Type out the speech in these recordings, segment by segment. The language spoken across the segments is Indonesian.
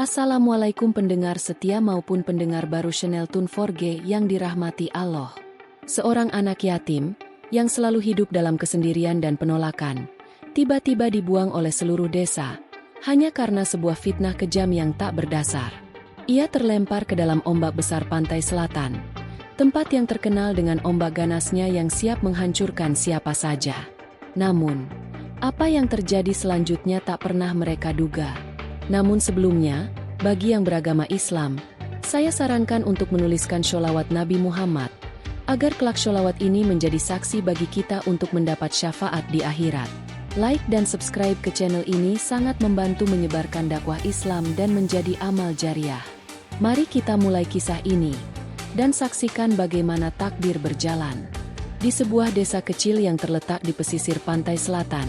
Assalamualaikum pendengar setia maupun pendengar baru channel Tun 4G yang dirahmati Allah. Seorang anak yatim, yang selalu hidup dalam kesendirian dan penolakan, tiba-tiba dibuang oleh seluruh desa, hanya karena sebuah fitnah kejam yang tak berdasar. Ia terlempar ke dalam ombak besar pantai selatan, tempat yang terkenal dengan ombak ganasnya yang siap menghancurkan siapa saja. Namun, apa yang terjadi selanjutnya tak pernah mereka duga. Namun sebelumnya, bagi yang beragama Islam, saya sarankan untuk menuliskan sholawat Nabi Muhammad, agar kelak sholawat ini menjadi saksi bagi kita untuk mendapat syafaat di akhirat. Like dan subscribe ke channel ini sangat membantu menyebarkan dakwah Islam dan menjadi amal jariah. Mari kita mulai kisah ini, dan saksikan bagaimana takdir berjalan. Di sebuah desa kecil yang terletak di pesisir pantai selatan,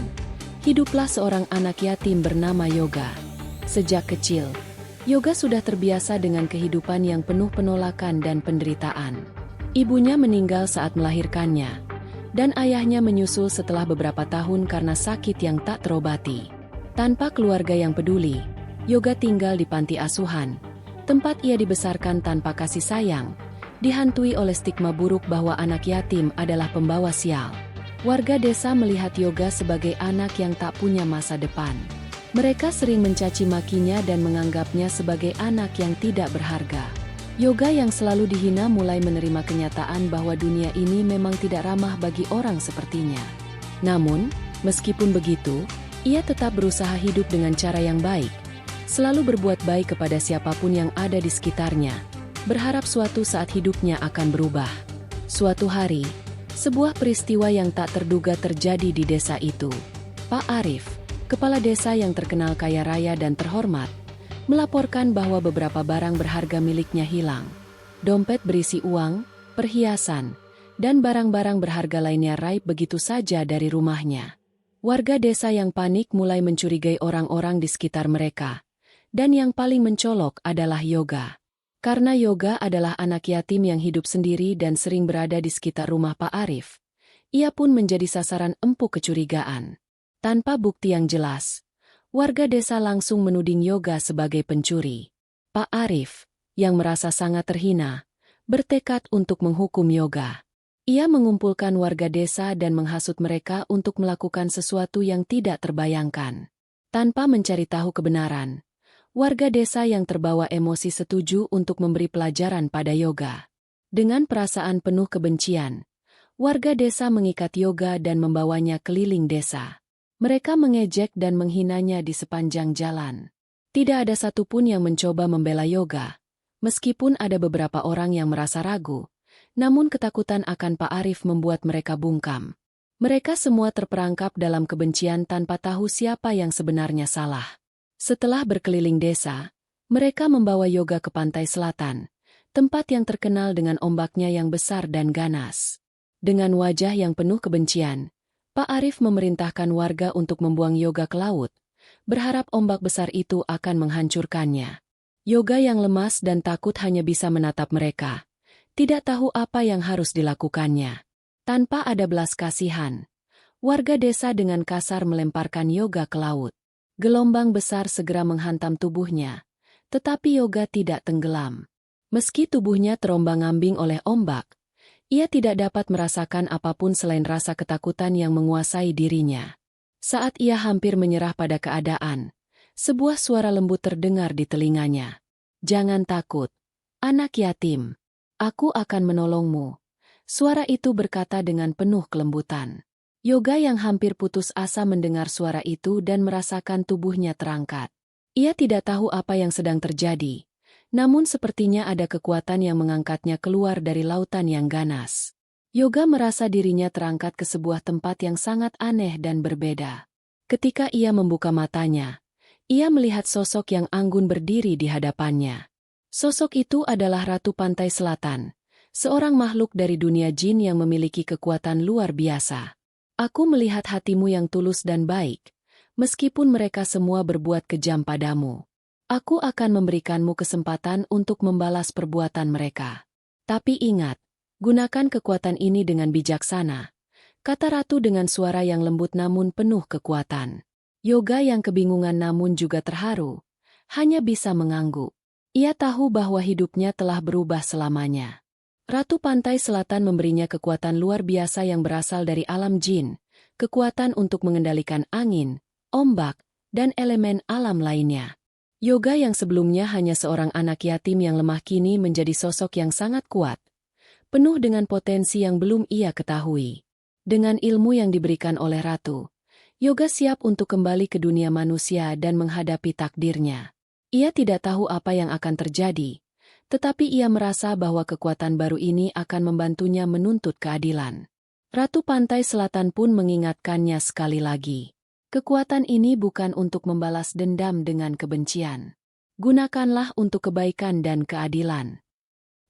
hiduplah seorang anak yatim bernama Yoga. Sejak kecil, Yoga sudah terbiasa dengan kehidupan yang penuh penolakan dan penderitaan. Ibunya meninggal saat melahirkannya, dan ayahnya menyusul setelah beberapa tahun karena sakit yang tak terobati. Tanpa keluarga yang peduli, Yoga tinggal di panti asuhan, tempat ia dibesarkan tanpa kasih sayang, dihantui oleh stigma buruk bahwa anak yatim adalah pembawa sial. Warga desa melihat Yoga sebagai anak yang tak punya masa depan. Mereka sering mencaci makinya dan menganggapnya sebagai anak yang tidak berharga. Yoga yang selalu dihina mulai menerima kenyataan bahwa dunia ini memang tidak ramah bagi orang sepertinya. Namun, meskipun begitu, ia tetap berusaha hidup dengan cara yang baik, selalu berbuat baik kepada siapapun yang ada di sekitarnya, berharap suatu saat hidupnya akan berubah. Suatu hari, sebuah peristiwa yang tak terduga terjadi di desa itu. Pak Arif, kepala desa yang terkenal kaya raya dan terhormat, melaporkan bahwa beberapa barang berharga miliknya hilang. Dompet berisi uang, perhiasan, dan barang-barang berharga lainnya raib begitu saja dari rumahnya. Warga desa yang panik mulai mencurigai orang-orang di sekitar mereka, dan yang paling mencolok adalah Yoga. Karena Yoga adalah anak yatim yang hidup sendiri dan sering berada di sekitar rumah Pak Arif, ia pun menjadi sasaran empuk kecurigaan. Tanpa bukti yang jelas, warga desa langsung menuding Yoga sebagai pencuri. Pak Arif, yang merasa sangat terhina, bertekad untuk menghukum Yoga. Ia mengumpulkan warga desa dan menghasut mereka untuk melakukan sesuatu yang tidak terbayangkan. Tanpa mencari tahu kebenaran, warga desa yang terbawa emosi setuju untuk memberi pelajaran pada Yoga. Dengan perasaan penuh kebencian, warga desa mengikat Yoga dan membawanya keliling desa. Mereka mengejek dan menghinanya di sepanjang jalan. Tidak ada satupun yang mencoba membela Yoga. Meskipun ada beberapa orang yang merasa ragu, namun ketakutan akan Pak Arif membuat mereka bungkam. Mereka semua terperangkap dalam kebencian tanpa tahu siapa yang sebenarnya salah. Setelah berkeliling desa, mereka membawa Yoga ke pantai selatan, tempat yang terkenal dengan ombaknya yang besar dan ganas. Dengan wajah yang penuh kebencian, Pak Arif memerintahkan warga untuk membuang Yoga ke laut, berharap ombak besar itu akan menghancurkannya. Yoga yang lemas dan takut hanya bisa menatap mereka, tidak tahu apa yang harus dilakukannya. Tanpa ada belas kasihan, warga desa dengan kasar melemparkan Yoga ke laut. Gelombang besar segera menghantam tubuhnya, tetapi Yoga tidak tenggelam. Meski tubuhnya terombang-ambing oleh ombak, ia tidak dapat merasakan apapun selain rasa ketakutan yang menguasai dirinya. Saat ia hampir menyerah pada keadaan, sebuah suara lembut terdengar di telinganya. "Jangan takut, anak yatim. Aku akan menolongmu." Suara itu berkata dengan penuh kelembutan. Yoga yang hampir putus asa mendengar suara itu dan merasakan tubuhnya terangkat. Ia tidak tahu apa yang sedang terjadi. Namun sepertinya ada kekuatan yang mengangkatnya keluar dari lautan yang ganas. Yoga merasa dirinya terangkat ke sebuah tempat yang sangat aneh dan berbeda. Ketika ia membuka matanya, ia melihat sosok yang anggun berdiri di hadapannya. Sosok itu adalah Ratu Pantai Selatan, seorang makhluk dari dunia jin yang memiliki kekuatan luar biasa. "Aku melihat hatimu yang tulus dan baik, meskipun mereka semua berbuat kejam padamu. Aku akan memberikanmu kesempatan untuk membalas perbuatan mereka. Tapi ingat, gunakan kekuatan ini dengan bijaksana," kata Ratu dengan suara yang lembut namun penuh kekuatan. Yoga yang kebingungan namun juga terharu, hanya bisa mengangguk. Ia tahu bahwa hidupnya telah berubah selamanya. Ratu Pantai Selatan memberinya kekuatan luar biasa yang berasal dari alam jin, kekuatan untuk mengendalikan angin, ombak, dan elemen alam lainnya. Yoga yang sebelumnya hanya seorang anak yatim yang lemah kini menjadi sosok yang sangat kuat, penuh dengan potensi yang belum ia ketahui. Dengan ilmu yang diberikan oleh Ratu, Yoga siap untuk kembali ke dunia manusia dan menghadapi takdirnya. Ia tidak tahu apa yang akan terjadi, tetapi ia merasa bahwa kekuatan baru ini akan membantunya menuntut keadilan. Ratu Pantai Selatan pun mengingatkannya sekali lagi. Kekuatan ini bukan untuk membalas dendam dengan kebencian. Gunakanlah untuk kebaikan dan keadilan.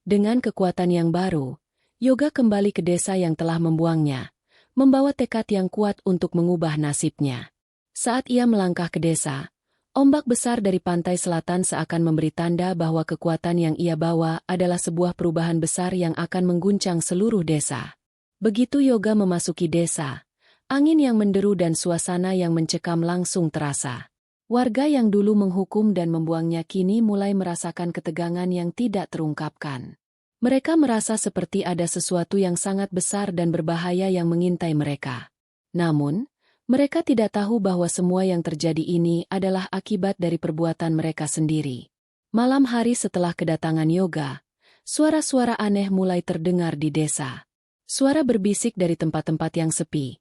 Dengan kekuatan yang baru, Yoga kembali ke desa yang telah membuangnya, membawa tekad yang kuat untuk mengubah nasibnya. Saat ia melangkah ke desa, ombak besar dari pantai selatan seakan memberi tanda bahwa kekuatan yang ia bawa adalah sebuah perubahan besar yang akan mengguncang seluruh desa. Begitu Yoga memasuki desa, angin yang menderu dan suasana yang mencekam langsung terasa. Warga yang dulu menghukum dan membuangnya kini mulai merasakan ketegangan yang tidak terungkapkan. Mereka merasa seperti ada sesuatu yang sangat besar dan berbahaya yang mengintai mereka. Namun, mereka tidak tahu bahwa semua yang terjadi ini adalah akibat dari perbuatan mereka sendiri. Malam hari setelah kedatangan Yoga, suara-suara aneh mulai terdengar di desa. Suara berbisik dari tempat-tempat yang sepi,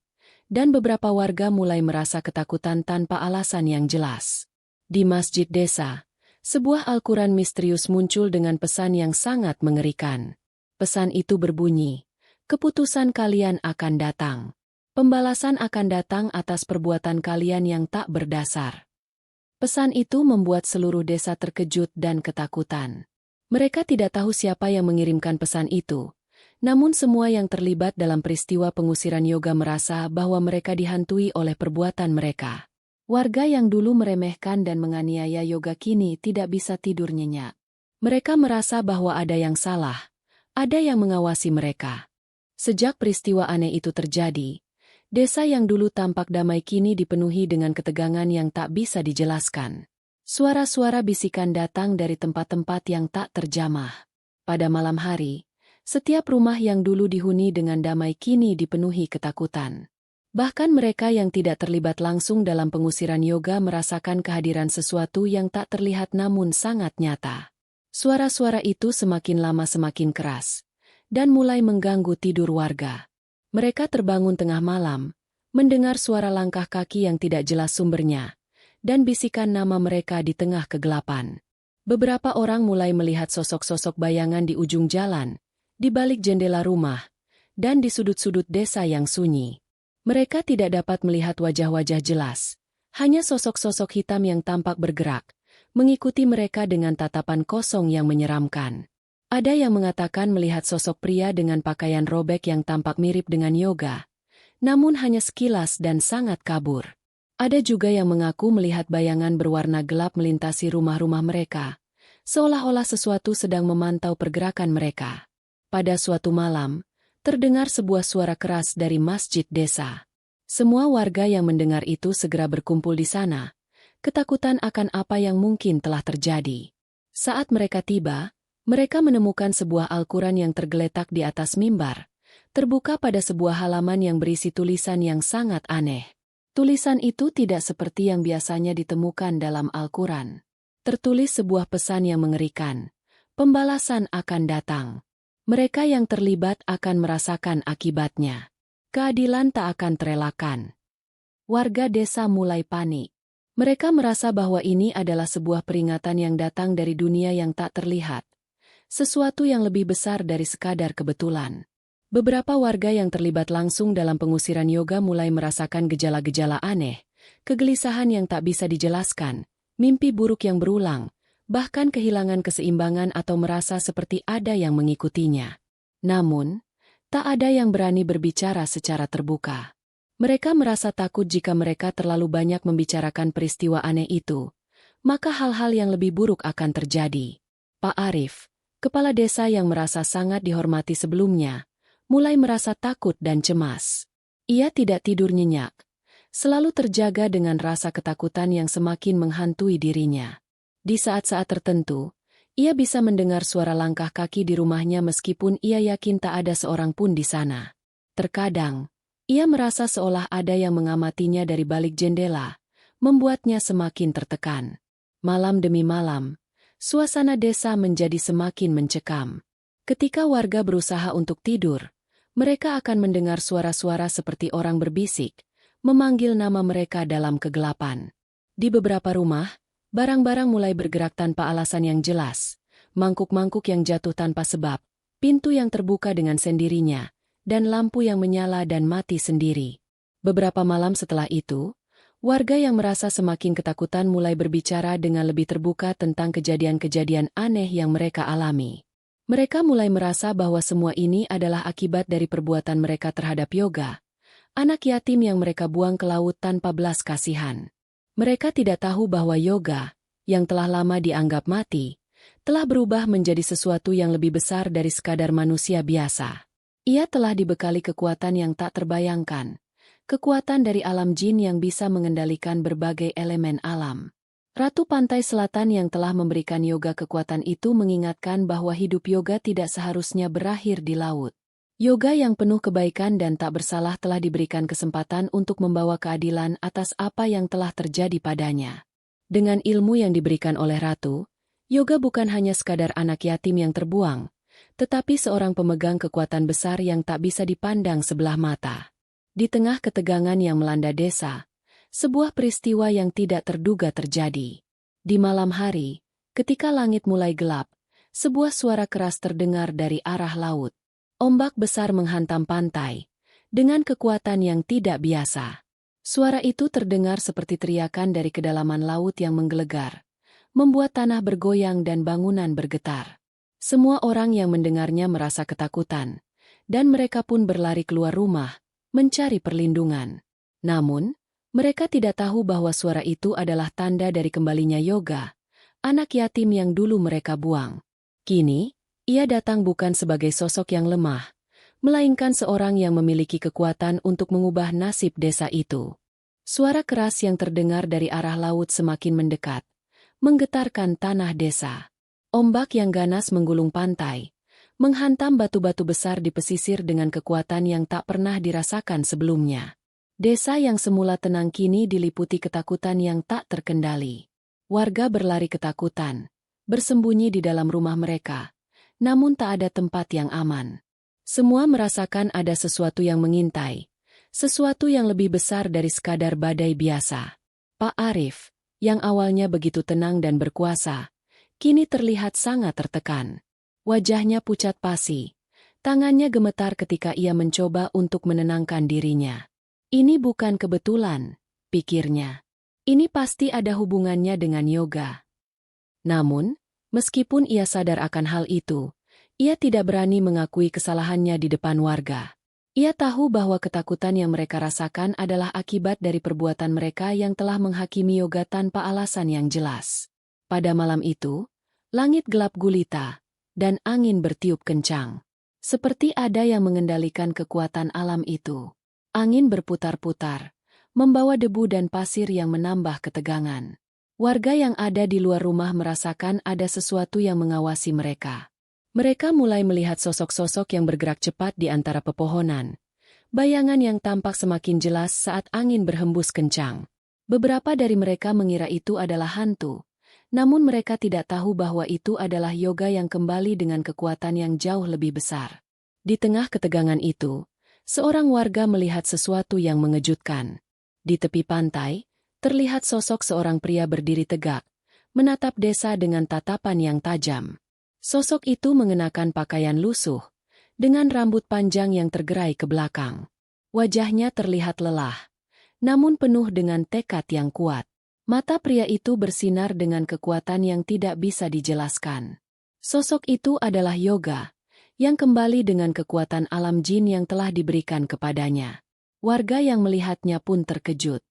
dan beberapa warga mulai merasa ketakutan tanpa alasan yang jelas. Di masjid desa, sebuah Al-Quran misterius muncul dengan pesan yang sangat mengerikan. Pesan itu berbunyi, "Keputusan kalian akan datang. Pembalasan akan datang atas perbuatan kalian yang tak berdasar." Pesan itu membuat seluruh desa terkejut dan ketakutan. Mereka tidak tahu siapa yang mengirimkan pesan itu, namun semua yang terlibat dalam peristiwa pengusiran Yoga merasa bahwa mereka dihantui oleh perbuatan mereka. Warga yang dulu meremehkan dan menganiaya Yoga kini tidak bisa tidur nyenyak. Mereka merasa bahwa ada yang salah, ada yang mengawasi mereka. Sejak peristiwa aneh itu terjadi, desa yang dulu tampak damai kini dipenuhi dengan ketegangan yang tak bisa dijelaskan. Suara-suara bisikan datang dari tempat-tempat yang tak terjamah. Pada malam hari, setiap rumah yang dulu dihuni dengan damai kini dipenuhi ketakutan. Bahkan mereka yang tidak terlibat langsung dalam pengusiran Yoga merasakan kehadiran sesuatu yang tak terlihat namun sangat nyata. Suara-suara itu semakin lama semakin keras, dan mulai mengganggu tidur warga. Mereka terbangun tengah malam, mendengar suara langkah kaki yang tidak jelas sumbernya, dan bisikan nama mereka di tengah kegelapan. Beberapa orang mulai melihat sosok-sosok bayangan di ujung jalan, di balik jendela rumah, dan di sudut-sudut desa yang sunyi. Mereka tidak dapat melihat wajah-wajah jelas, hanya sosok-sosok hitam yang tampak bergerak, mengikuti mereka dengan tatapan kosong yang menyeramkan. Ada yang mengatakan melihat sosok pria dengan pakaian robek yang tampak mirip dengan Yoga, namun hanya sekilas dan sangat kabur. Ada juga yang mengaku melihat bayangan berwarna gelap melintasi rumah-rumah mereka, seolah-olah sesuatu sedang memantau pergerakan mereka. Pada suatu malam, terdengar sebuah suara keras dari masjid desa. Semua warga yang mendengar itu segera berkumpul di sana, ketakutan akan apa yang mungkin telah terjadi. Saat mereka tiba, mereka menemukan sebuah Al-Quran yang tergeletak di atas mimbar, terbuka pada sebuah halaman yang berisi tulisan yang sangat aneh. Tulisan itu tidak seperti yang biasanya ditemukan dalam Al-Quran. Tertulis sebuah pesan yang mengerikan, pembalasan akan datang. Mereka yang terlibat akan merasakan akibatnya. Keadilan tak akan terelakkan. Warga desa mulai panik. Mereka merasa bahwa ini adalah sebuah peringatan yang datang dari dunia yang tak terlihat. Sesuatu yang lebih besar dari sekadar kebetulan. Beberapa warga yang terlibat langsung dalam pengusiran Yoga mulai merasakan gejala-gejala aneh, kegelisahan yang tak bisa dijelaskan, mimpi buruk yang berulang, bahkan kehilangan keseimbangan atau merasa seperti ada yang mengikutinya. Namun, tak ada yang berani berbicara secara terbuka. Mereka merasa takut jika mereka terlalu banyak membicarakan peristiwa aneh itu, maka hal-hal yang lebih buruk akan terjadi. Pak Arif, kepala desa yang merasa sangat dihormati sebelumnya, mulai merasa takut dan cemas. Ia tidak tidur nyenyak, selalu terjaga dengan rasa ketakutan yang semakin menghantui dirinya. Di saat-saat tertentu, ia bisa mendengar suara langkah kaki di rumahnya meskipun ia yakin tak ada seorang pun di sana. Terkadang, ia merasa seolah ada yang mengamatinya dari balik jendela, membuatnya semakin tertekan. Malam demi malam, suasana desa menjadi semakin mencekam. Ketika warga berusaha untuk tidur, mereka akan mendengar suara-suara seperti orang berbisik, memanggil nama mereka dalam kegelapan. Di beberapa rumah, barang-barang mulai bergerak tanpa alasan yang jelas, mangkuk-mangkuk yang jatuh tanpa sebab, pintu yang terbuka dengan sendirinya, dan lampu yang menyala dan mati sendiri. Beberapa malam setelah itu, warga yang merasa semakin ketakutan mulai berbicara dengan lebih terbuka tentang kejadian-kejadian aneh yang mereka alami. Mereka mulai merasa bahwa semua ini adalah akibat dari perbuatan mereka terhadap Yoga, anak yatim yang mereka buang ke laut tanpa belas kasihan. Mereka tidak tahu bahwa Yoga, yang telah lama dianggap mati, telah berubah menjadi sesuatu yang lebih besar dari sekadar manusia biasa. Ia telah dibekali kekuatan yang tak terbayangkan, kekuatan dari alam jin yang bisa mengendalikan berbagai elemen alam. Ratu Pantai Selatan yang telah memberikan Yoga kekuatan itu mengingatkan bahwa hidup Yoga tidak seharusnya berakhir di laut. Yoga yang penuh kebaikan dan tak bersalah telah diberikan kesempatan untuk membawa keadilan atas apa yang telah terjadi padanya. Dengan ilmu yang diberikan oleh Ratu, Yoga bukan hanya sekadar anak yatim yang terbuang, tetapi seorang pemegang kekuatan besar yang tak bisa dipandang sebelah mata. Di tengah ketegangan yang melanda desa, sebuah peristiwa yang tidak terduga terjadi. Di malam hari, ketika langit mulai gelap, sebuah suara keras terdengar dari arah laut. Ombak besar menghantam pantai, dengan kekuatan yang tidak biasa. Suara itu terdengar seperti teriakan dari kedalaman laut yang menggelegar, membuat tanah bergoyang dan bangunan bergetar. Semua orang yang mendengarnya merasa ketakutan, dan mereka pun berlari keluar rumah, mencari perlindungan. Namun, mereka tidak tahu bahwa suara itu adalah tanda dari kembalinya Yoga, anak yatim yang dulu mereka buang. Kini, ia datang bukan sebagai sosok yang lemah, melainkan seorang yang memiliki kekuatan untuk mengubah nasib desa itu. Suara keras yang terdengar dari arah laut semakin mendekat, menggetarkan tanah desa. Ombak yang ganas menggulung pantai, menghantam batu-batu besar di pesisir dengan kekuatan yang tak pernah dirasakan sebelumnya. Desa yang semula tenang kini diliputi ketakutan yang tak terkendali. Warga berlari ketakutan, bersembunyi di dalam rumah mereka. Namun tak ada tempat yang aman. Semua merasakan ada sesuatu yang mengintai, sesuatu yang lebih besar dari sekadar badai biasa. Pak Arif, yang awalnya begitu tenang dan berkuasa, kini terlihat sangat tertekan. Wajahnya pucat pasi, tangannya gemetar ketika ia mencoba untuk menenangkan dirinya. Ini bukan kebetulan, pikirnya. Ini pasti ada hubungannya dengan Yoga. Namun, meskipun ia sadar akan hal itu, ia tidak berani mengakui kesalahannya di depan warga. Ia tahu bahwa ketakutan yang mereka rasakan adalah akibat dari perbuatan mereka yang telah menghakimi Yoga tanpa alasan yang jelas. Pada malam itu, langit gelap gulita, dan angin bertiup kencang. Seperti ada yang mengendalikan kekuatan alam itu. Angin berputar-putar, membawa debu dan pasir yang menambah ketegangan. Warga yang ada di luar rumah merasakan ada sesuatu yang mengawasi mereka. Mereka mulai melihat sosok-sosok yang bergerak cepat di antara pepohonan. Bayangan yang tampak semakin jelas saat angin berhembus kencang. Beberapa dari mereka mengira itu adalah hantu, namun mereka tidak tahu bahwa itu adalah Yoga yang kembali dengan kekuatan yang jauh lebih besar. Di tengah ketegangan itu, seorang warga melihat sesuatu yang mengejutkan. Di tepi pantai, terlihat sosok seorang pria berdiri tegak, menatap desa dengan tatapan yang tajam. Sosok itu mengenakan pakaian lusuh, dengan rambut panjang yang tergerai ke belakang. Wajahnya terlihat lelah, namun penuh dengan tekad yang kuat. Mata pria itu bersinar dengan kekuatan yang tidak bisa dijelaskan. Sosok itu adalah Yoga, yang kembali dengan kekuatan alam jin yang telah diberikan kepadanya. Warga yang melihatnya pun terkejut.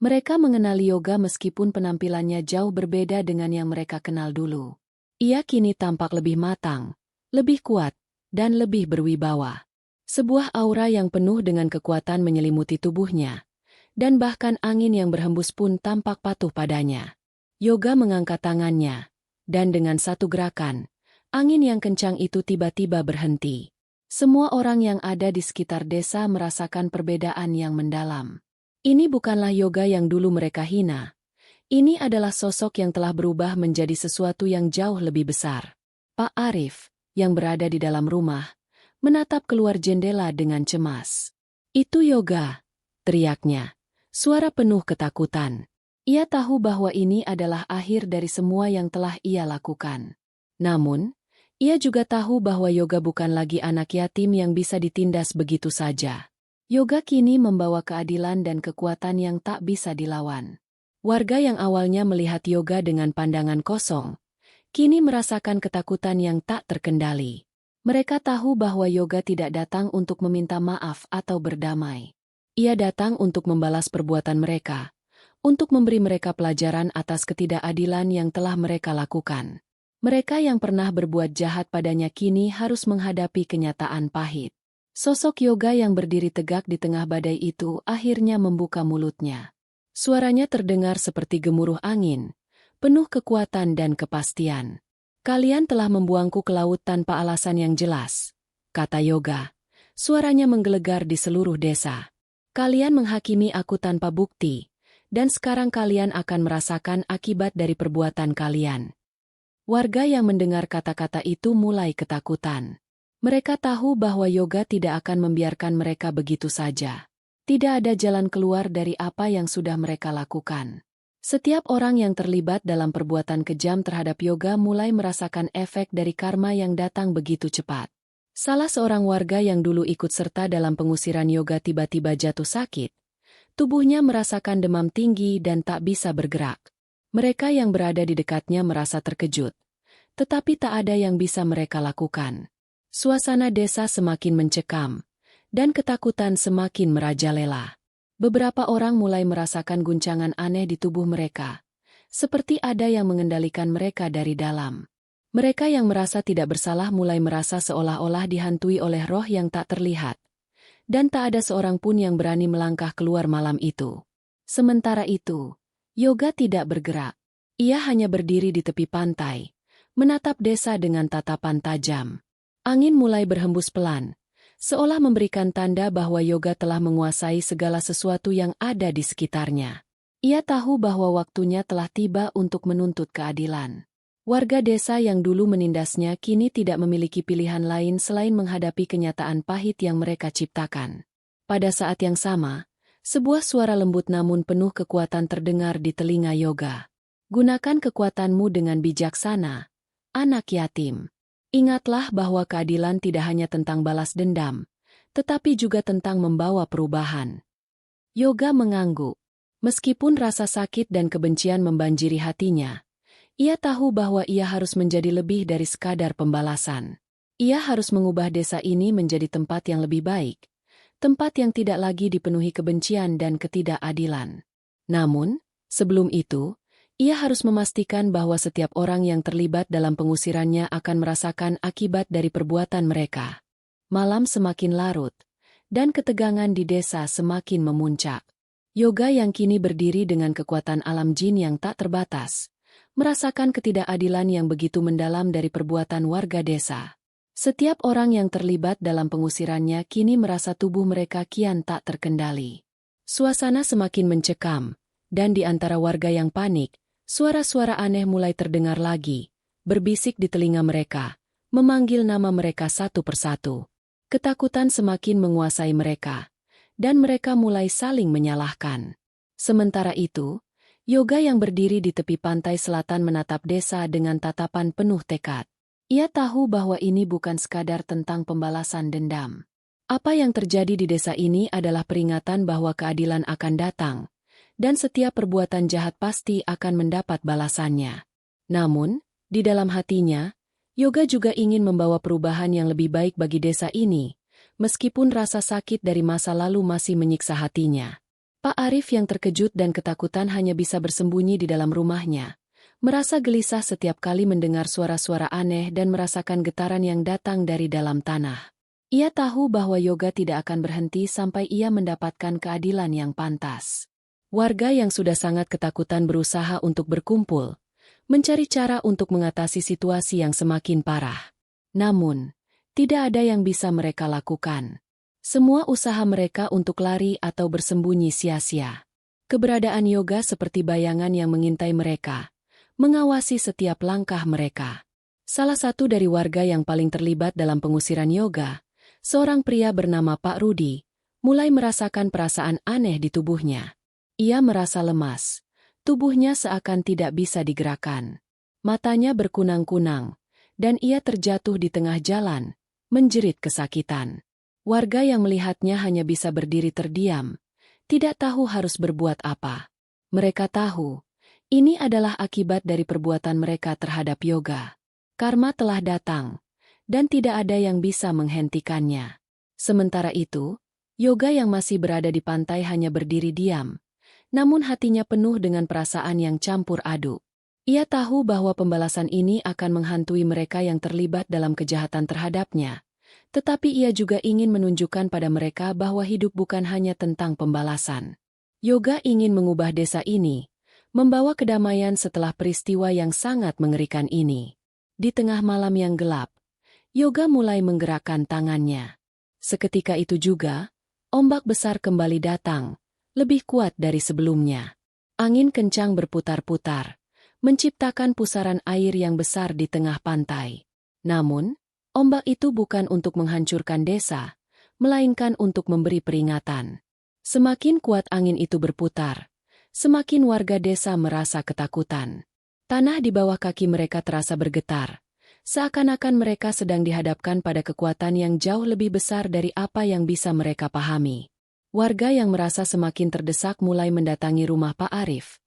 Mereka mengenali Yoga meskipun penampilannya jauh berbeda dengan yang mereka kenal dulu. Ia kini tampak lebih matang, lebih kuat, dan lebih berwibawa. Sebuah aura yang penuh dengan kekuatan menyelimuti tubuhnya, dan bahkan angin yang berhembus pun tampak patuh padanya. Yoga mengangkat tangannya, dan dengan satu gerakan, angin yang kencang itu tiba-tiba berhenti. Semua orang yang ada di sekitar desa merasakan perbedaan yang mendalam. Ini bukanlah Yoga yang dulu mereka hina. Ini adalah sosok yang telah berubah menjadi sesuatu yang jauh lebih besar. Pak Arif, yang berada di dalam rumah, menatap keluar jendela dengan cemas. "Itu Yoga," teriaknya. Suara penuh ketakutan. Ia tahu bahwa ini adalah akhir dari semua yang telah ia lakukan. Namun, ia juga tahu bahwa Yoga bukan lagi anak yatim yang bisa ditindas begitu saja. Yoga kini membawa keadilan dan kekuatan yang tak bisa dilawan. Warga yang awalnya melihat Yoga dengan pandangan kosong, kini merasakan ketakutan yang tak terkendali. Mereka tahu bahwa Yoga tidak datang untuk meminta maaf atau berdamai. Ia datang untuk membalas perbuatan mereka, untuk memberi mereka pelajaran atas ketidakadilan yang telah mereka lakukan. Mereka yang pernah berbuat jahat padanya kini harus menghadapi kenyataan pahit. Sosok Yoga yang berdiri tegak di tengah badai itu akhirnya membuka mulutnya. Suaranya terdengar seperti gemuruh angin, penuh kekuatan dan kepastian. "Kalian telah membuangku ke laut tanpa alasan yang jelas," kata Yoga. Suaranya menggelegar di seluruh desa. "Kalian menghakimi aku tanpa bukti, dan sekarang kalian akan merasakan akibat dari perbuatan kalian." Warga yang mendengar kata-kata itu mulai ketakutan. Mereka tahu bahwa Yoga tidak akan membiarkan mereka begitu saja. Tidak ada jalan keluar dari apa yang sudah mereka lakukan. Setiap orang yang terlibat dalam perbuatan kejam terhadap Yoga mulai merasakan efek dari karma yang datang begitu cepat. Salah seorang warga yang dulu ikut serta dalam pengusiran Yoga tiba-tiba jatuh sakit. Tubuhnya merasakan demam tinggi dan tak bisa bergerak. Mereka yang berada di dekatnya merasa terkejut. Tetapi tak ada yang bisa mereka lakukan. Suasana desa semakin mencekam, dan ketakutan semakin merajalela. Beberapa orang mulai merasakan guncangan aneh di tubuh mereka, seperti ada yang mengendalikan mereka dari dalam. Mereka yang merasa tidak bersalah mulai merasa seolah-olah dihantui oleh roh yang tak terlihat. Dan tak ada seorang pun yang berani melangkah keluar malam itu. Sementara itu, Yoga tidak bergerak. Ia hanya berdiri di tepi pantai, menatap desa dengan tatapan tajam. Angin mulai berhembus pelan, seolah memberikan tanda bahwa Yoga telah menguasai segala sesuatu yang ada di sekitarnya. Ia tahu bahwa waktunya telah tiba untuk menuntut keadilan. Warga desa yang dulu menindasnya kini tidak memiliki pilihan lain selain menghadapi kenyataan pahit yang mereka ciptakan. Pada saat yang sama, sebuah suara lembut namun penuh kekuatan terdengar di telinga Yoga. "Gunakan kekuatanmu dengan bijaksana, anak yatim. Ingatlah bahwa keadilan tidak hanya tentang balas dendam, tetapi juga tentang membawa perubahan." Yoga mengangguk. Meskipun rasa sakit dan kebencian membanjiri hatinya, ia tahu bahwa ia harus menjadi lebih dari sekadar pembalasan. Ia harus mengubah desa ini menjadi tempat yang lebih baik, tempat yang tidak lagi dipenuhi kebencian dan ketidakadilan. Namun, sebelum itu, ia harus memastikan bahwa setiap orang yang terlibat dalam pengusirannya akan merasakan akibat dari perbuatan mereka. Malam semakin larut, dan ketegangan di desa semakin memuncak. Yoga yang kini berdiri dengan kekuatan alam jin yang tak terbatas, merasakan ketidakadilan yang begitu mendalam dari perbuatan warga desa. Setiap orang yang terlibat dalam pengusirannya kini merasa tubuh mereka kian tak terkendali. Suasana semakin mencekam, dan di antara warga yang panik, suara-suara aneh mulai terdengar lagi, berbisik di telinga mereka, memanggil nama mereka satu persatu. Ketakutan semakin menguasai mereka, dan mereka mulai saling menyalahkan. Sementara itu, Yoga yang berdiri di tepi pantai selatan menatap desa dengan tatapan penuh tekad. Ia tahu bahwa ini bukan sekadar tentang pembalasan dendam. Apa yang terjadi di desa ini adalah peringatan bahwa keadilan akan datang, dan setiap perbuatan jahat pasti akan mendapat balasannya. Namun, di dalam hatinya, Yoga juga ingin membawa perubahan yang lebih baik bagi desa ini, meskipun rasa sakit dari masa lalu masih menyiksa hatinya. Pak Arif yang terkejut dan ketakutan hanya bisa bersembunyi di dalam rumahnya, merasa gelisah setiap kali mendengar suara-suara aneh dan merasakan getaran yang datang dari dalam tanah. Ia tahu bahwa Yoga tidak akan berhenti sampai ia mendapatkan keadilan yang pantas. Warga yang sudah sangat ketakutan berusaha untuk berkumpul, mencari cara untuk mengatasi situasi yang semakin parah. Namun, tidak ada yang bisa mereka lakukan. Semua usaha mereka untuk lari atau bersembunyi sia-sia. Keberadaan Yoga seperti bayangan yang mengintai mereka, mengawasi setiap langkah mereka. Salah satu dari warga yang paling terlibat dalam pengusiran Yoga, seorang pria bernama Pak Rudi, mulai merasakan perasaan aneh di tubuhnya. Ia merasa lemas, tubuhnya seakan tidak bisa digerakkan. Matanya berkunang-kunang, dan ia terjatuh di tengah jalan, menjerit kesakitan. Warga yang melihatnya hanya bisa berdiri terdiam, tidak tahu harus berbuat apa. Mereka tahu, ini adalah akibat dari perbuatan mereka terhadap Yoga. Karma telah datang, dan tidak ada yang bisa menghentikannya. Sementara itu, Yoga yang masih berada di pantai hanya berdiri diam, namun hatinya penuh dengan perasaan yang campur aduk. Ia tahu bahwa pembalasan ini akan menghantui mereka yang terlibat dalam kejahatan terhadapnya. Tetapi ia juga ingin menunjukkan pada mereka bahwa hidup bukan hanya tentang pembalasan. Yoga ingin mengubah desa ini, membawa kedamaian setelah peristiwa yang sangat mengerikan ini. Di tengah malam yang gelap, Yoga mulai menggerakkan tangannya. Seketika itu juga, ombak besar kembali datang, lebih kuat dari sebelumnya. Angin kencang berputar-putar, menciptakan pusaran air yang besar di tengah pantai. Namun, ombak itu bukan untuk menghancurkan desa, melainkan untuk memberi peringatan. Semakin kuat angin itu berputar, semakin warga desa merasa ketakutan. Tanah di bawah kaki mereka terasa bergetar, seakan-akan mereka sedang dihadapkan pada kekuatan yang jauh lebih besar dari apa yang bisa mereka pahami. Warga yang merasa semakin terdesak mulai mendatangi rumah Pak Arif,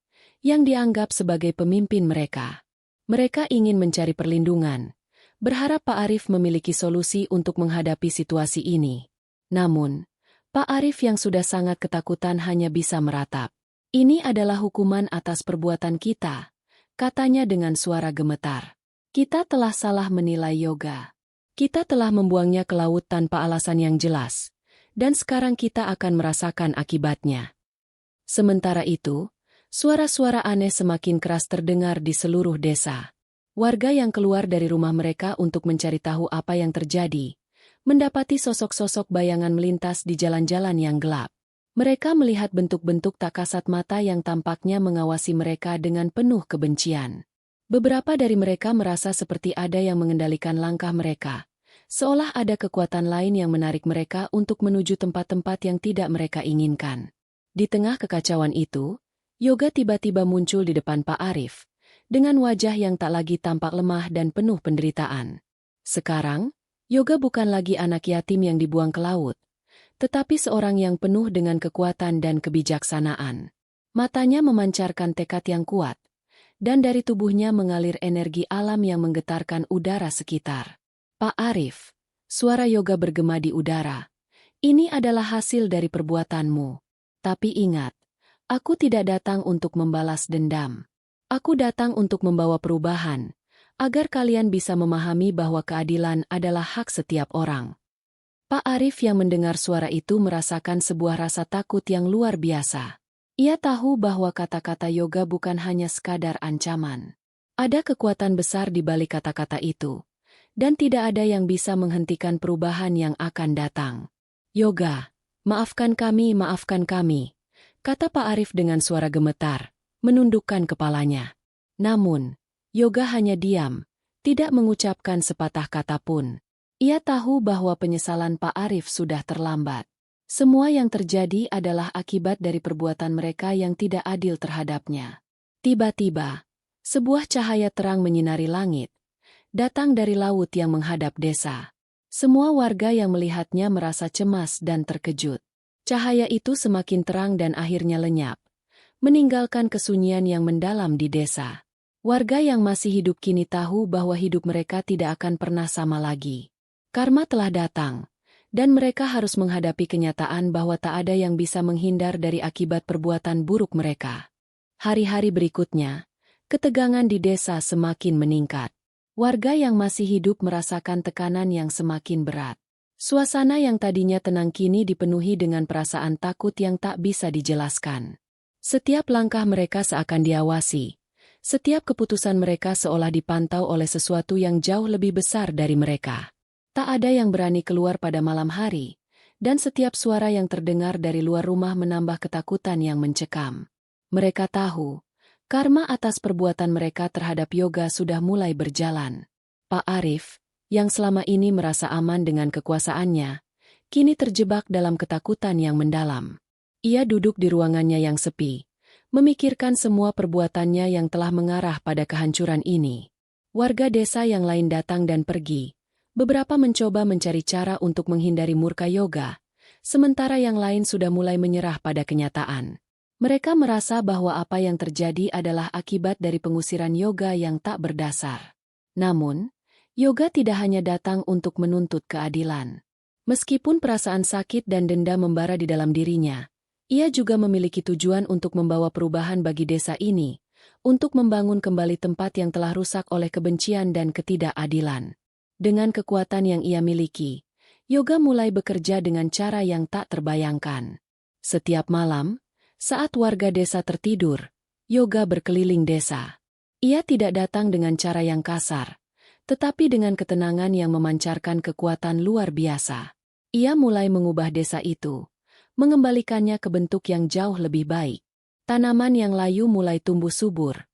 yang dianggap sebagai pemimpin mereka. Mereka ingin mencari perlindungan, berharap Pak Arif memiliki solusi untuk menghadapi situasi ini. Namun, Pak Arif yang sudah sangat ketakutan hanya bisa meratap. Ini adalah hukuman atas perbuatan kita, katanya dengan suara gemetar. Kita telah salah menilai Yoga. Kita telah membuangnya ke laut tanpa alasan yang jelas, dan sekarang kita akan merasakan akibatnya. Sementara itu, suara-suara aneh semakin keras terdengar di seluruh desa. Warga yang keluar dari rumah mereka untuk mencari tahu apa yang terjadi, mendapati sosok-sosok bayangan melintas di jalan-jalan yang gelap. Mereka melihat bentuk-bentuk tak kasat mata yang tampaknya mengawasi mereka dengan penuh kebencian. Beberapa dari mereka merasa seperti ada yang mengendalikan langkah mereka, seolah ada kekuatan lain yang menarik mereka untuk menuju tempat-tempat yang tidak mereka inginkan. Di tengah kekacauan itu, Yoga tiba-tiba muncul di depan Pak Arif, dengan wajah yang tak lagi tampak lemah dan penuh penderitaan. Sekarang, Yoga bukan lagi anak yatim yang dibuang ke laut, tetapi seorang yang penuh dengan kekuatan dan kebijaksanaan. Matanya memancarkan tekad yang kuat, dan dari tubuhnya mengalir energi alam yang menggetarkan udara sekitar. Pak Arif, suara Yoga bergema di udara. Ini adalah hasil dari perbuatanmu. Tapi ingat, aku tidak datang untuk membalas dendam. Aku datang untuk membawa perubahan, agar kalian bisa memahami bahwa keadilan adalah hak setiap orang. Pak Arif yang mendengar suara itu merasakan sebuah rasa takut yang luar biasa. Ia tahu bahwa kata-kata Yoga bukan hanya sekadar ancaman. Ada kekuatan besar di balik kata-kata itu, dan tidak ada yang bisa menghentikan perubahan yang akan datang. Yoga, maafkan kami, kata Pak Arif dengan suara gemetar, menundukkan kepalanya. Namun, Yoga hanya diam, tidak mengucapkan sepatah kata pun. Ia tahu bahwa penyesalan Pak Arif sudah terlambat. Semua yang terjadi adalah akibat dari perbuatan mereka yang tidak adil terhadapnya. Tiba-tiba, sebuah cahaya terang menyinari langit, datang dari laut yang menghadap desa. Semua warga yang melihatnya merasa cemas dan terkejut. Cahaya itu semakin terang dan akhirnya lenyap, meninggalkan kesunyian yang mendalam di desa. Warga yang masih hidup kini tahu bahwa hidup mereka tidak akan pernah sama lagi. Karma telah datang, dan mereka harus menghadapi kenyataan bahwa tak ada yang bisa menghindar dari akibat perbuatan buruk mereka. Hari-hari berikutnya, ketegangan di desa semakin meningkat. Warga yang masih hidup merasakan tekanan yang semakin berat. Suasana yang tadinya tenang kini dipenuhi dengan perasaan takut yang tak bisa dijelaskan. Setiap langkah mereka seakan diawasi. Setiap keputusan mereka seolah dipantau oleh sesuatu yang jauh lebih besar dari mereka. Tak ada yang berani keluar pada malam hari, dan setiap suara yang terdengar dari luar rumah menambah ketakutan yang mencekam. Mereka tahu, karma atas perbuatan mereka terhadap Yoga sudah mulai berjalan. Pak Arif, yang selama ini merasa aman dengan kekuasaannya, kini terjebak dalam ketakutan yang mendalam. Ia duduk di ruangannya yang sepi, memikirkan semua perbuatannya yang telah mengarah pada kehancuran ini. Warga desa yang lain datang dan pergi. Beberapa mencoba mencari cara untuk menghindari murka Yoga, sementara yang lain sudah mulai menyerah pada kenyataan. Mereka merasa bahwa apa yang terjadi adalah akibat dari pengusiran Yoga yang tak berdasar. Namun, Yoga tidak hanya datang untuk menuntut keadilan. Meskipun perasaan sakit dan dendam membara di dalam dirinya, ia juga memiliki tujuan untuk membawa perubahan bagi desa ini, untuk membangun kembali tempat yang telah rusak oleh kebencian dan ketidakadilan. Dengan kekuatan yang ia miliki, Yoga mulai bekerja dengan cara yang tak terbayangkan. Setiap malam, saat warga desa tertidur, Yoga berkeliling desa. Ia tidak datang dengan cara yang kasar, tetapi dengan ketenangan yang memancarkan kekuatan luar biasa. Ia mulai mengubah desa itu, mengembalikannya ke bentuk yang jauh lebih baik. Tanaman yang layu mulai tumbuh subur.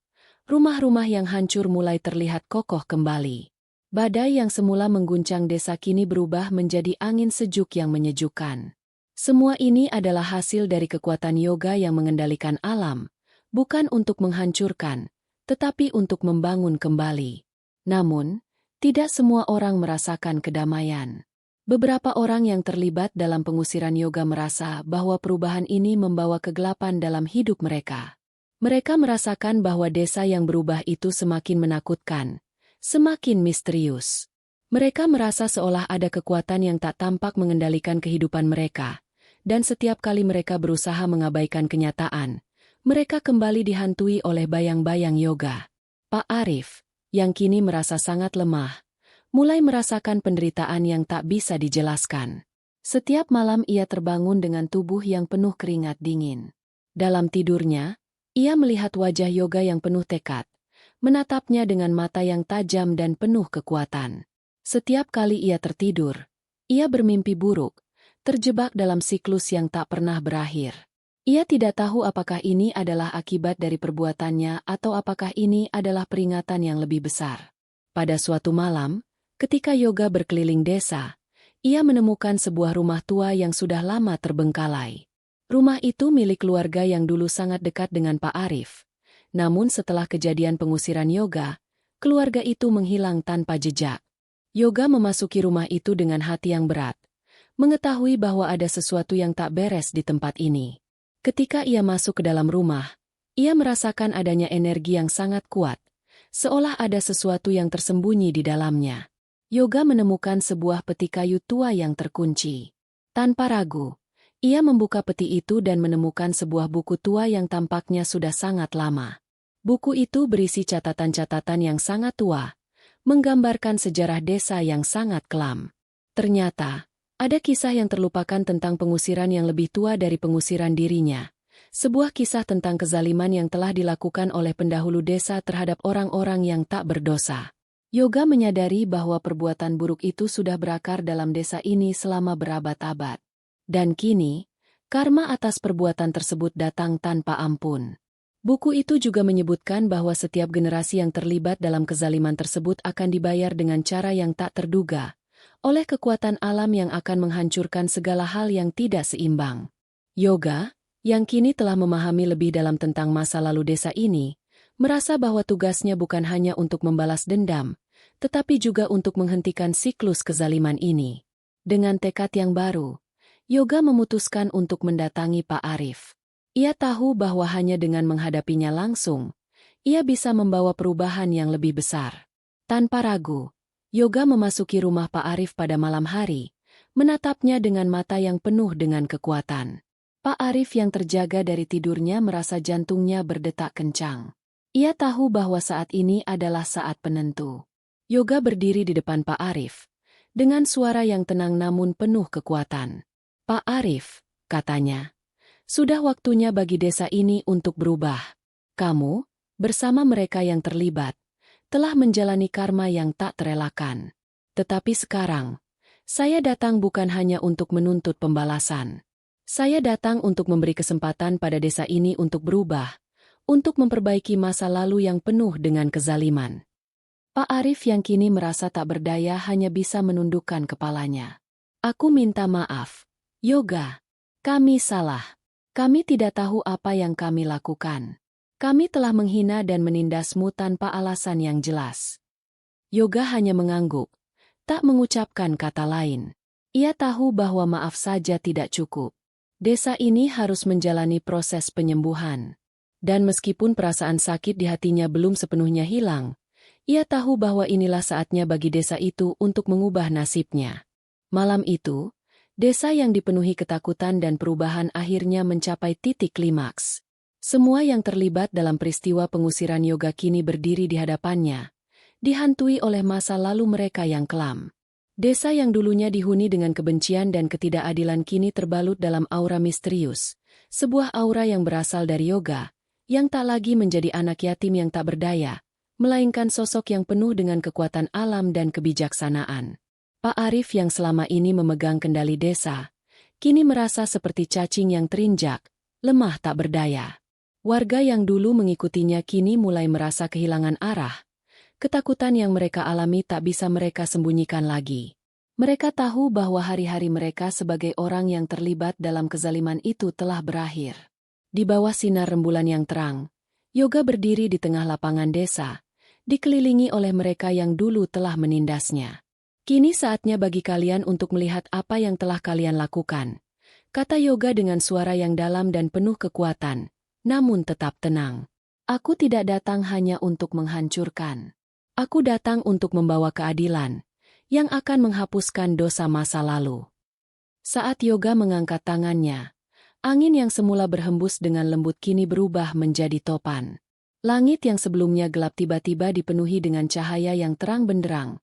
Rumah-rumah yang hancur mulai terlihat kokoh kembali. Badai yang semula mengguncang desa kini berubah menjadi angin sejuk yang menyejukkan. Semua ini adalah hasil dari kekuatan Yoga yang mengendalikan alam, bukan untuk menghancurkan, tetapi untuk membangun kembali. Namun, tidak semua orang merasakan kedamaian. Beberapa orang yang terlibat dalam pengusiran Yoga merasa bahwa perubahan ini membawa kegelapan dalam hidup mereka. Mereka merasakan bahwa desa yang berubah itu semakin menakutkan, semakin misterius. Mereka merasa seolah ada kekuatan yang tak tampak mengendalikan kehidupan mereka, dan setiap kali mereka berusaha mengabaikan kenyataan, mereka kembali dihantui oleh bayang-bayang Yoga. Pak Arif, yang kini merasa sangat lemah, mulai merasakan penderitaan yang tak bisa dijelaskan. Setiap malam ia terbangun dengan tubuh yang penuh keringat dingin. Dalam tidurnya, ia melihat wajah Yoga yang penuh tekad, menatapnya dengan mata yang tajam dan penuh kekuatan. Setiap kali ia tertidur, ia bermimpi buruk, terjebak dalam siklus yang tak pernah berakhir. Ia tidak tahu apakah ini adalah akibat dari perbuatannya atau apakah ini adalah peringatan yang lebih besar. Pada suatu malam, ketika Yoga berkeliling desa, ia menemukan sebuah rumah tua yang sudah lama terbengkalai. Rumah itu milik keluarga yang dulu sangat dekat dengan Pak Arif. Namun setelah kejadian pengusiran Yoga, keluarga itu menghilang tanpa jejak. Yoga memasuki rumah itu dengan hati yang berat, mengetahui bahwa ada sesuatu yang tak beres di tempat ini. Ketika ia masuk ke dalam rumah, ia merasakan adanya energi yang sangat kuat, seolah ada sesuatu yang tersembunyi di dalamnya. Yoga menemukan sebuah peti kayu tua yang terkunci. Tanpa ragu, ia membuka peti itu dan menemukan sebuah buku tua yang tampaknya sudah sangat lama. Buku itu berisi catatan-catatan yang sangat tua, menggambarkan sejarah desa yang sangat kelam. Ternyata, ada kisah yang terlupakan tentang pengusiran yang lebih tua dari pengusiran dirinya. Sebuah kisah tentang kezaliman yang telah dilakukan oleh pendahulu desa terhadap orang-orang yang tak berdosa. Yoga menyadari bahwa perbuatan buruk itu sudah berakar dalam desa ini selama berabad-abad. Dan kini, karma atas perbuatan tersebut datang tanpa ampun. Buku itu juga menyebutkan bahwa setiap generasi yang terlibat dalam kezaliman tersebut akan dibayar dengan cara yang tak terduga, oleh kekuatan alam yang akan menghancurkan segala hal yang tidak seimbang. Yoga, yang kini telah memahami lebih dalam tentang masa lalu desa ini, merasa bahwa tugasnya bukan hanya untuk membalas dendam, tetapi juga untuk menghentikan siklus kezaliman ini. Dengan tekad yang baru, Yoga memutuskan untuk mendatangi Pak Arif. Ia tahu bahwa hanya dengan menghadapinya langsung, ia bisa membawa perubahan yang lebih besar. Tanpa ragu, Yoga memasuki rumah Pak Arif pada malam hari, menatapnya dengan mata yang penuh dengan kekuatan. Pak Arif yang terjaga dari tidurnya merasa jantungnya berdetak kencang. Ia tahu bahwa saat ini adalah saat penentu. Yoga berdiri di depan Pak Arif, dengan suara yang tenang namun penuh kekuatan. "Pak Arif," katanya, Sudah waktunya bagi desa ini untuk berubah. Kamu, bersama mereka yang terlibat, telah menjalani karma yang tak terelakkan. Tetapi sekarang, saya datang bukan hanya untuk menuntut pembalasan. Saya datang untuk memberi kesempatan pada desa ini untuk berubah, untuk memperbaiki masa lalu yang penuh dengan kezaliman. Pak Arif yang kini merasa tak berdaya hanya bisa menundukkan kepalanya. Aku minta maaf. Yoga, kami salah. Kami tidak tahu apa yang kami lakukan. Kami telah menghina dan menindasmu tanpa alasan yang jelas. Yoga hanya mengangguk, tak mengucapkan kata lain. Ia tahu bahwa maaf saja tidak cukup. Desa ini harus menjalani proses penyembuhan. Dan meskipun perasaan sakit di hatinya belum sepenuhnya hilang, ia tahu bahwa inilah saatnya bagi desa itu untuk mengubah nasibnya. Malam itu, desa yang dipenuhi ketakutan dan perubahan akhirnya mencapai titik klimaks. Semua yang terlibat dalam peristiwa pengusiran Yoga kini berdiri di hadapannya, dihantui oleh masa lalu mereka yang kelam. Desa yang dulunya dihuni dengan kebencian dan ketidakadilan kini terbalut dalam aura misterius, sebuah aura yang berasal dari Yoga, yang tak lagi menjadi anak yatim yang tak berdaya, melainkan sosok yang penuh dengan kekuatan alam dan kebijaksanaan. Pak Arif yang selama ini memegang kendali desa, kini merasa seperti cacing yang terinjak, lemah tak berdaya. Warga yang dulu mengikutinya kini mulai merasa kehilangan arah. Ketakutan yang mereka alami tak bisa mereka sembunyikan lagi. Mereka tahu bahwa hari-hari mereka sebagai orang yang terlibat dalam kezaliman itu telah berakhir. Di bawah sinar rembulan yang terang, Yoga berdiri di tengah lapangan desa, dikelilingi oleh mereka yang dulu telah menindasnya. Kini saatnya bagi kalian untuk melihat apa yang telah kalian lakukan, kata Yoga dengan suara yang dalam dan penuh kekuatan, namun tetap tenang. Aku tidak datang hanya untuk menghancurkan. Aku datang untuk membawa keadilan, yang akan menghapuskan dosa masa lalu. Saat Yoga mengangkat tangannya, angin yang semula berhembus dengan lembut kini berubah menjadi topan. Langit yang sebelumnya gelap tiba-tiba dipenuhi dengan cahaya yang terang benderang,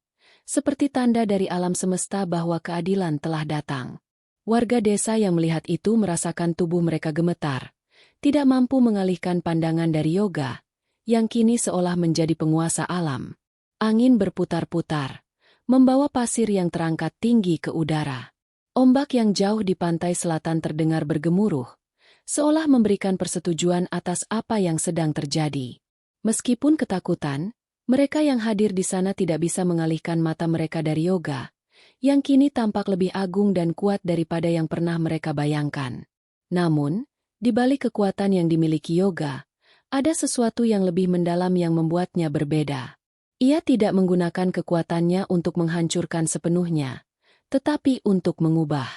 seperti tanda dari alam semesta bahwa keadilan telah datang. Warga desa yang melihat itu merasakan tubuh mereka gemetar, tidak mampu mengalihkan pandangan dari Yoga, yang kini seolah menjadi penguasa alam. Angin berputar-putar, membawa pasir yang terangkat tinggi ke udara. Ombak yang jauh di pantai selatan terdengar bergemuruh, seolah memberikan persetujuan atas apa yang sedang terjadi. Meskipun ketakutan, mereka yang hadir di sana tidak bisa mengalihkan mata mereka dari Yoga, yang kini tampak lebih agung dan kuat daripada yang pernah mereka bayangkan. Namun, di balik kekuatan yang dimiliki Yoga, ada sesuatu yang lebih mendalam yang membuatnya berbeda. Ia tidak menggunakan kekuatannya untuk menghancurkan sepenuhnya, tetapi untuk mengubah.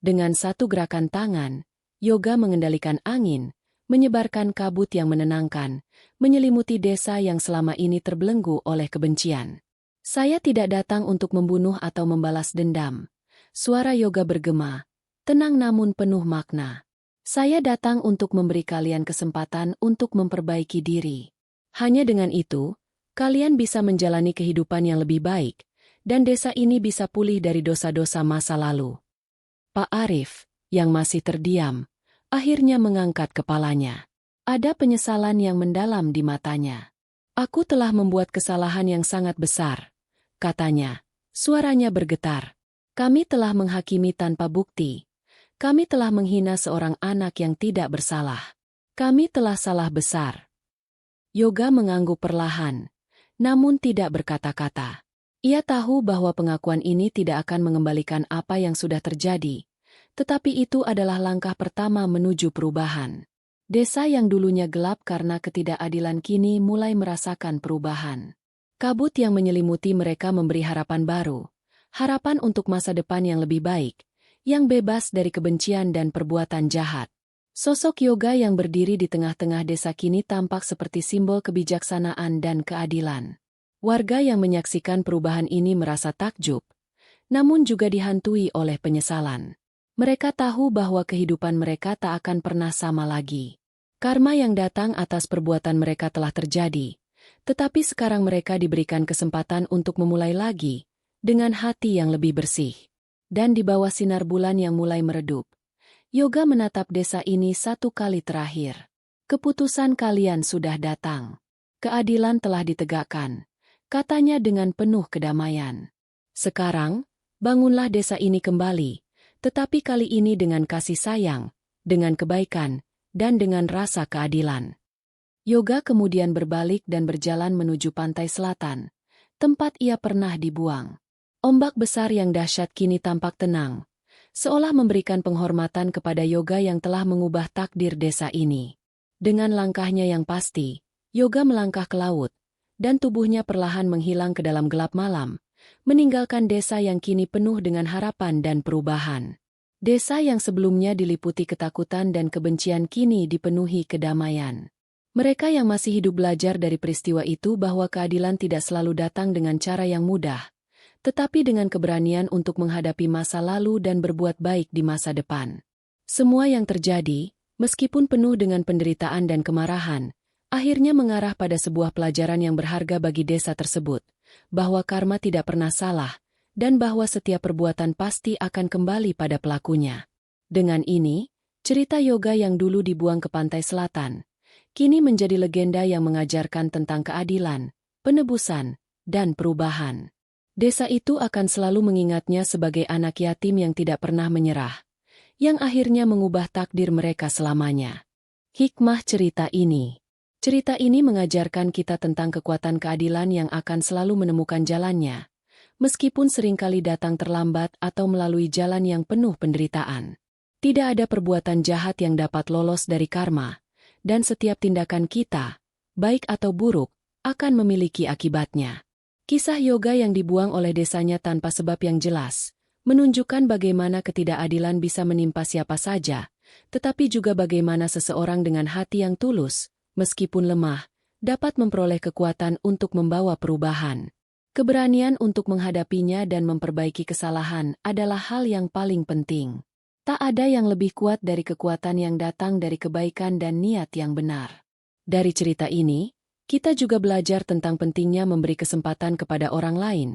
Dengan satu gerakan tangan, Yoga mengendalikan angin, menyebarkan kabut yang menenangkan, menyelimuti desa yang selama ini terbelenggu oleh kebencian. Saya tidak datang untuk membunuh atau membalas dendam. Suara Yoga bergema, tenang namun penuh makna. Saya datang untuk memberi kalian kesempatan untuk memperbaiki diri. Hanya dengan itu, kalian bisa menjalani kehidupan yang lebih baik, dan desa ini bisa pulih dari dosa-dosa masa lalu. Pak Arif, yang masih terdiam, akhirnya mengangkat kepalanya. Ada penyesalan yang mendalam di matanya. Aku telah membuat kesalahan yang sangat besar, katanya. Suaranya bergetar. Kami telah menghakimi tanpa bukti. Kami telah menghina seorang anak yang tidak bersalah. Kami telah salah besar. Yoga mengangguk perlahan, namun tidak berkata-kata. Ia tahu bahwa pengakuan ini tidak akan mengembalikan apa yang sudah terjadi, tetapi itu adalah langkah pertama menuju perubahan. Desa yang dulunya gelap karena ketidakadilan kini mulai merasakan perubahan. Kabut yang menyelimuti mereka memberi harapan baru, harapan untuk masa depan yang lebih baik, yang bebas dari kebencian dan perbuatan jahat. Sosok Yoga yang berdiri di tengah-tengah desa kini tampak seperti simbol kebijaksanaan dan keadilan. Warga yang menyaksikan perubahan ini merasa takjub, namun juga dihantui oleh penyesalan. Mereka tahu bahwa kehidupan mereka tak akan pernah sama lagi. Karma yang datang atas perbuatan mereka telah terjadi, tetapi sekarang mereka diberikan kesempatan untuk memulai lagi, dengan hati yang lebih bersih. Dan di bawah sinar bulan yang mulai meredup, Yoga menatap desa ini satu kali terakhir. Keputusan kalian sudah datang. Keadilan telah ditegakkan, katanya dengan penuh kedamaian. Sekarang, bangunlah desa ini kembali, tetapi kali ini dengan kasih sayang, dengan kebaikan, dan dengan rasa keadilan. Yoga kemudian berbalik dan berjalan menuju pantai selatan, tempat ia pernah dibuang. Ombak besar yang dahsyat kini tampak tenang, seolah memberikan penghormatan kepada Yoga yang telah mengubah takdir desa ini. Dengan langkahnya yang pasti, Yoga melangkah ke laut, dan tubuhnya perlahan menghilang ke dalam gelap malam, meninggalkan desa yang kini penuh dengan harapan dan perubahan. Desa yang sebelumnya diliputi ketakutan dan kebencian kini dipenuhi kedamaian. Mereka yang masih hidup belajar dari peristiwa itu bahwa keadilan tidak selalu datang dengan cara yang mudah, tetapi dengan keberanian untuk menghadapi masa lalu dan berbuat baik di masa depan. Semua yang terjadi, meskipun penuh dengan penderitaan dan kemarahan, akhirnya mengarah pada sebuah pelajaran yang berharga bagi desa tersebut, bahwa karma tidak pernah salah, dan bahwa setiap perbuatan pasti akan kembali pada pelakunya. Dengan ini, cerita Yoga yang dulu dibuang ke pantai selatan, kini menjadi legenda yang mengajarkan tentang keadilan, penebusan, dan perubahan. Desa itu akan selalu mengingatnya sebagai anak yatim yang tidak pernah menyerah, yang akhirnya mengubah takdir mereka selamanya. Hikmah cerita ini. Cerita ini mengajarkan kita tentang kekuatan keadilan yang akan selalu menemukan jalannya, meskipun seringkali datang terlambat atau melalui jalan yang penuh penderitaan. Tidak ada perbuatan jahat yang dapat lolos dari karma, dan setiap tindakan kita, baik atau buruk, akan memiliki akibatnya. Kisah Yoga yang dibuang oleh desanya tanpa sebab yang jelas, menunjukkan bagaimana ketidakadilan bisa menimpa siapa saja, tetapi juga bagaimana seseorang dengan hati yang tulus, meskipun lemah, dapat memperoleh kekuatan untuk membawa perubahan. Keberanian untuk menghadapinya dan memperbaiki kesalahan adalah hal yang paling penting. Tak ada yang lebih kuat dari kekuatan yang datang dari kebaikan dan niat yang benar. Dari cerita ini, kita juga belajar tentang pentingnya memberi kesempatan kepada orang lain,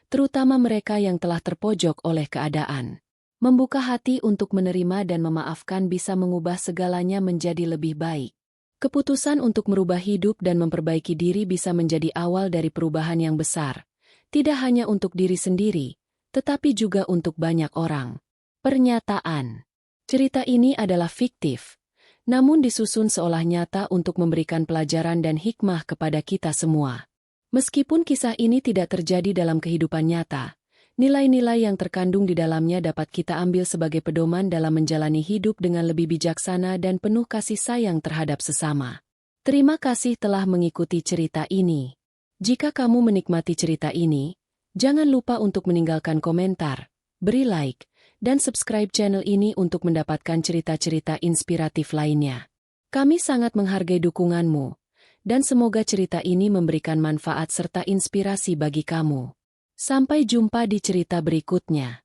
terutama mereka yang telah terpojok oleh keadaan. Membuka hati untuk menerima dan memaafkan bisa mengubah segalanya menjadi lebih baik. Keputusan untuk merubah hidup dan memperbaiki diri bisa menjadi awal dari perubahan yang besar, tidak hanya untuk diri sendiri, tetapi juga untuk banyak orang. Pernyataan. Cerita ini adalah fiktif, namun disusun seolah nyata untuk memberikan pelajaran dan hikmah kepada kita semua. Meskipun kisah ini tidak terjadi dalam kehidupan nyata, nilai-nilai yang terkandung di dalamnya dapat kita ambil sebagai pedoman dalam menjalani hidup dengan lebih bijaksana dan penuh kasih sayang terhadap sesama. Terima kasih telah mengikuti cerita ini. Jika kamu menikmati cerita ini, jangan lupa untuk meninggalkan komentar, beri like, dan subscribe channel ini untuk mendapatkan cerita-cerita inspiratif lainnya. Kami sangat menghargai dukunganmu, dan semoga cerita ini memberikan manfaat serta inspirasi bagi kamu. Sampai jumpa di cerita berikutnya.